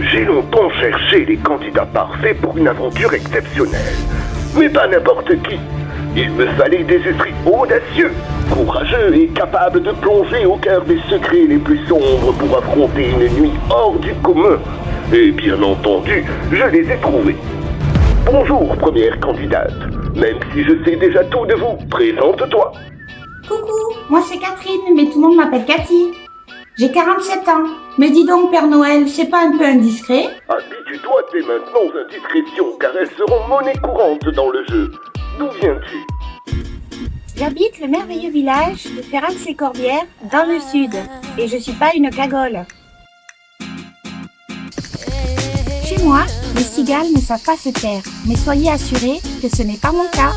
J'ai longtemps cherché les candidats parfaits pour une aventure exceptionnelle. Mais pas n'importe qui. Il me fallait des esprits audacieux, courageux et capables de plonger au cœur des secrets les plus sombres pour affronter une nuit hors du commun. Et bien entendu, je les ai trouvés. Bonjour, première candidate. Même si je sais déjà tout de vous, présente-toi. Coucou, moi c'est Catherine, mais tout le monde m'appelle Cathy. J'ai 47 ans. Mais dis donc, Père Noël, c'est pas un peu indiscret? Habitue-toi dès maintenant aux indiscrétions, car elles seront monnaie courante dans le jeu. D'où viens-tu? J'habite le merveilleux village de Ferrance-et-Corbière, dans le sud. Et je suis pas une cagole. Chez moi, les cigales ne savent pas se taire. Mais soyez assurés que ce n'est pas mon cas.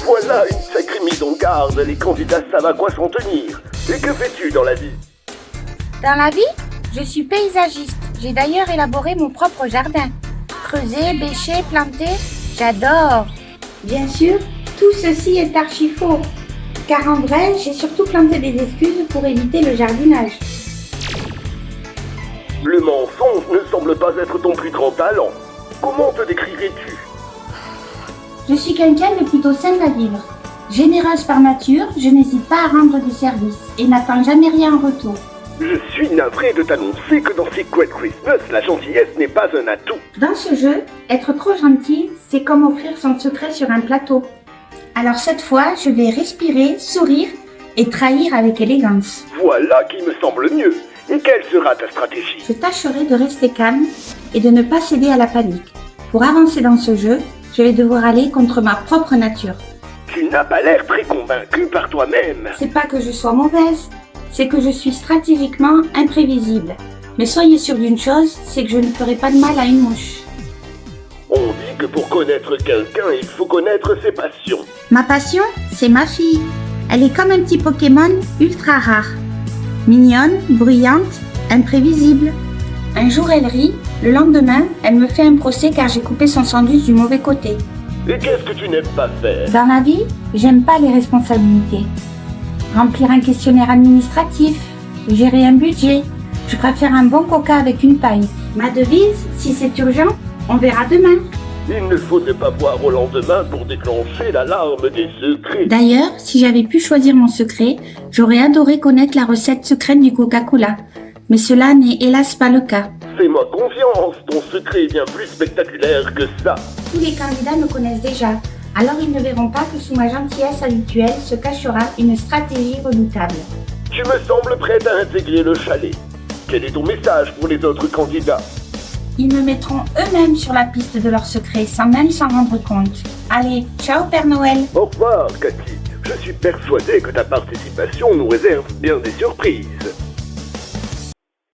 Voilà une sacrée mise en garde, les candidats savent à quoi s'en tenir. Et que fais-tu dans la vie? Dans la vie, je suis paysagiste. J'ai d'ailleurs élaboré mon propre jardin. Creuser, bêcher, planter, j'adore. Bien sûr, tout ceci est archi faux. Car en vrai, j'ai surtout planté des excuses pour éviter le jardinage. Le mensonge ne semble pas être ton plus grand talent. Comment te décrirais-tu? Je suis quelqu'un de plutôt simple à vivre. Généreuse par nature, je n'hésite pas à rendre des services et n'attends jamais rien en retour. Je suis navré de t'annoncer que dans Secret Christmas, la gentillesse n'est pas un atout. Dans ce jeu, être trop gentil, c'est comme offrir son secret sur un plateau. Alors cette fois, je vais respirer, sourire et trahir avec élégance. Voilà qui me semble mieux. Et quelle sera ta stratégie? Je tâcherai de rester calme et de ne pas céder à la panique. Pour avancer dans ce jeu, je vais devoir aller contre ma propre nature. Tu n'as pas l'air très convaincu par toi-même. C'est pas que je sois mauvaise, c'est que je suis stratégiquement imprévisible. Mais soyez sûr d'une chose, c'est que je ne ferai pas de mal à une mouche. On dit que pour connaître quelqu'un, il faut connaître ses passions. Ma passion, c'est ma fille. Elle est comme un petit Pokémon ultra rare. Mignonne, bruyante, imprévisible. Un jour elle rit, le lendemain, elle me fait un procès car j'ai coupé son sandwich du mauvais côté. Et qu'est-ce que tu n'aimes pas faire? Dans la vie, j'aime pas les responsabilités. Remplir un questionnaire administratif, gérer un budget. Je préfère un bon coca avec une paille. Ma devise, si c'est urgent, on verra demain. Il ne faudrait pas voir au lendemain pour déclencher l'alarme des secrets. D'ailleurs, si j'avais pu choisir mon secret, j'aurais adoré connaître la recette secrète du Coca-Cola. Mais cela n'est hélas pas le cas. Fais-moi confiance, ton secret est bien plus spectaculaire que ça. Tous les candidats me connaissent déjà, alors ils ne verront pas que sous ma gentillesse habituelle se cachera une stratégie redoutable. Tu me sembles prête à intégrer le chalet. Quel est ton message pour les autres candidats? Ils me mettront eux-mêmes sur la piste de leur secret sans même s'en rendre compte. Allez, ciao Père Noël. Au revoir, Cathy. Je suis persuadé que ta participation nous réserve bien des surprises.